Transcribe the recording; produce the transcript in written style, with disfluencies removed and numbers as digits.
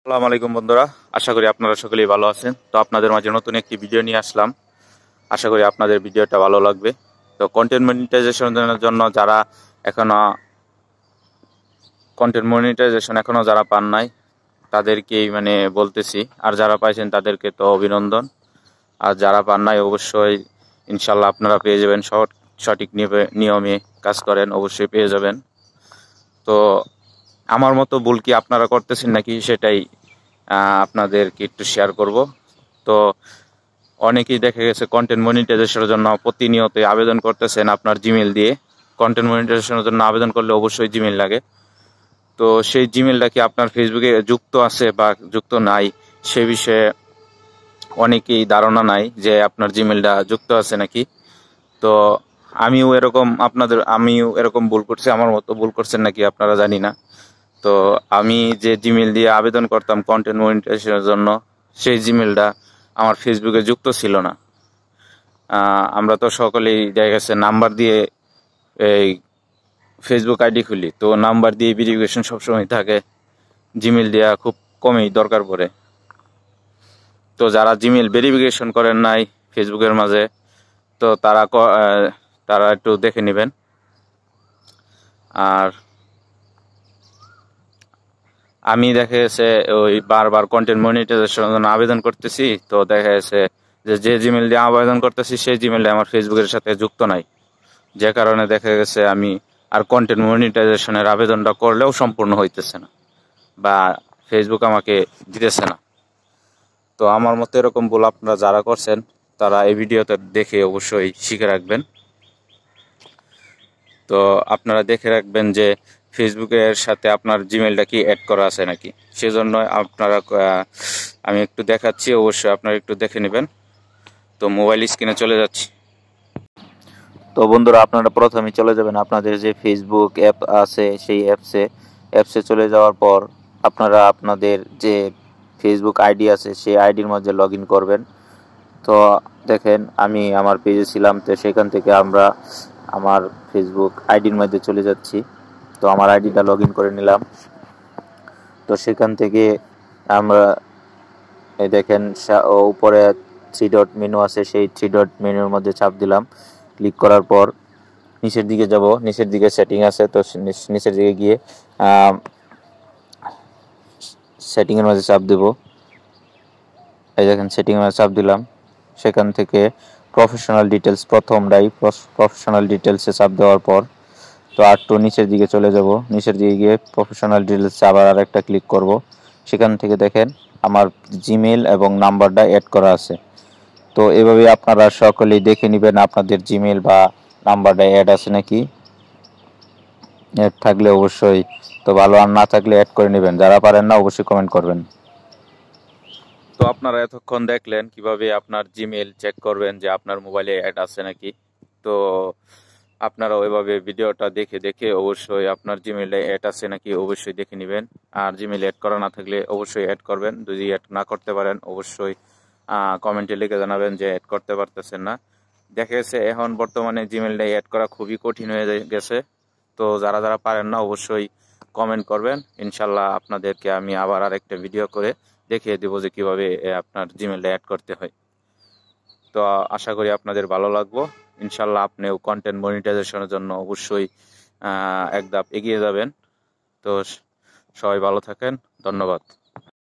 আসসালামু আলাইকুম বন্ধুরা, আশা করি আপনারা সকলেই ভালো আছেন। তো আপনাদের মাঝে নতুন একটি ভিডিও নিয়ে আসলাম। আশা করি আপনাদের ভিডিওটা ভালো লাগবে। তো কন্টেন্ট মনিটাইজেশনের জন্য যারা এখনো যারা পান নাই তাদেরকেই বলতেছি, আর যারা পাইছেন তাদেরকে তো অভিনন্দন। আর যারা পান নাই অবশ্যই ইনশাল্লাহ আপনারা পেয়ে যাবেন। সঠিক নিয়মে কাজ করেন, অবশ্যই পেয়ে যাবেন। তো আমার মতো ভুল কি আপনারা করতেছেন নাকি সেটাই আপনাদেরকে একটু শেয়ার করব। তো অনেকেই দেখা গেছে কন্টেন্ট মনিটাইজেশনের জন্য প্রতিনিয়ত আবেদন করতেছেন আপনার জিমেল দিয়ে। কন্টেন্ট মনিটাইজেশনের জন্য আবেদন করলে অবশ্যই জিমেল লাগে। তো সেই জিমেলটা কি আপনার ফেসবুকে যুক্ত আছে বা যুক্ত নাই সে বিষয়ে অনেকেই ধারণা নাই যে আপনার জিমেলটা যুক্ত আছে নাকি। তো আমিও এরকম ভুল করছি, আমার মতো ভুল করছেন নাকি আপনারা জানি না। তো আমি যে জিমেল দিয়ে আবেদন করতাম কন্টেন্ট মনিটাইজেশনের জন্য, সেই জিমেলটা আমার ফেসবুকে যুক্ত ছিল না। আমরা তো সকলেই দেখা গেছে নাম্বার দিয়ে এই ফেসবুক আইডি খুলি, তো নাম্বার দিয়ে ভেরিফিকেশন সবসময় থাকে, জিমেল দেওয়া খুব কমই দরকার পড়ে। তো যারা জিমেল ভেরিফিকেশন করেন নাই ফেসবুকের মাঝে, তো তারা একটু দেখে নেবেন। আর আমি দেখা গেছে ওই বারবার কন্টেন্ট মনিটাইজেশনের জন্য আবেদন করতেছি, তো দেখা গেছে যে জিমেল দিয়ে আবেদন করতেছি সেই জিমেলটা আমার ফেসবুকের সাথে যুক্ত নাই, যে কারণে দেখা গেছে আমি আর কন্টেন্ট মনিটাইজেশনের আবেদনটা করলেও সম্পূর্ণ হইতেছে না বা ফেসবুক আমাকে দিতেছে না। তো আমার মতে এরকম ভুল আপনারা যারা করছেন তারা এই ভিডিওতে দেখে অবশ্যই শিখে রাখবেন। তো আপনারা দেখে রাখবেন যে ফেসবুকের সাথে আপনার জিমেলটা কি অ্যাড করা আছে নাকি। সেজন্য আমি একটু দেখাচ্ছি, অবশ্যই আপনারা একটু দেখে নেবেন। তো মোবাইল স্ক্রিনে চলে যাচ্ছি। তো বন্ধুরা, আপনারা প্রথমে চলে যাবেন আপনাদের যে ফেসবুক অ্যাপ আছে সেই অ্যাপসে চলে যাওয়ার পর আপনারা আপনাদের যে ফেসবুক আইডি আছে সেই আইডির মধ্যে লগ ইন করবেন। তো দেখেন আমি আমার পেজে ছিলাম, তো সেখান থেকে আমরা আমার ফেসবুক আইডির মধ্যে চলে যাচ্ছি। তো আমার আইডিটা লগ ইন করে নিলাম। তো সেখান থেকে আমরা এই দেখেন উপরে 3 ডট মেনু আছে, সেই 3 ডট মেনুর মধ্যে চাপ দিলাম। ক্লিক করার পর নিচের দিকে যাব, নিচের দিকে সেটিং আছে, তো নিচের দিকে গিয়ে সেটিংয়ের মধ্যে চাপ দেব। এই দেখেন সেটিংয়ের মধ্যে চাপ দিলাম। সেখান থেকে প্রফেশনাল ডিটেলস প্রফেশনাল ডিটেলসে চাপ দেওয়ার পর তো একটু নিচের দিকে চলে যাব। নিচের দিকে গিয়ে প্রফেশনাল ডিটেলসে আবার আরেকটা ক্লিক করব। সেখান থেকে দেখেন আমার জিমেল এবং নাম্বারটা অ্যাড করা আছে। তো এভাবে আপনারা সকলেই দেখে নেবেন আপনাদের জিমেল বা নাম্বারটা অ্যাড আছে নাকি। অ্যাড থাকলে অবশ্যই তো ভালো, আর না থাকলে অ্যাড করে নেবেন। যারা পারেন না অবশ্যই কমেন্ট করবেন। তো আপনারা এতক্ষণ দেখলেন কিভাবে আপনার জিমেল চেক করবেন যে আপনার মোবাইলে অ্যাড আছে নাকি। তো আপনারা ওইভাবে ভিডিওটা দেখে দেখে অবশ্যই আপনার জিমেলে অ্যাড আছে নাকি অবশ্যই দেখে নেবেন। আর জিমেল অ্যাড করা না থাকলে অবশ্যই অ্যাড করবেন। যদি অ্যাড না করতে পারেন অবশ্যই কমেন্টে লিখে জানাবেন যে অ্যাড করতে পারতেছেন না। দেখা গেছে এখন বর্তমানে জিমেলটা অ্যাড করা খুবই কঠিন হয়ে গেছে। তো যারা যারা পারেন না অবশ্যই কমেন্ট করবেন, ইনশাল্লাহ আপনাদেরকে আমি আবার আরেকটা ভিডিও করে দেখিয়ে দেবো যে কিভাবে আপনার জিমেলটা অ্যাড করতে হয়। তো আশা করি আপনাদের ভালো লাগবো। ইনশাল্লাহ আপনিও কন্টেন্ট মনিটাইজেশনের জন্য অবশ্যই এক ধাপ এগিয়ে যাবেন। তো সবাই ভালো থাকেন, ধন্যবাদ।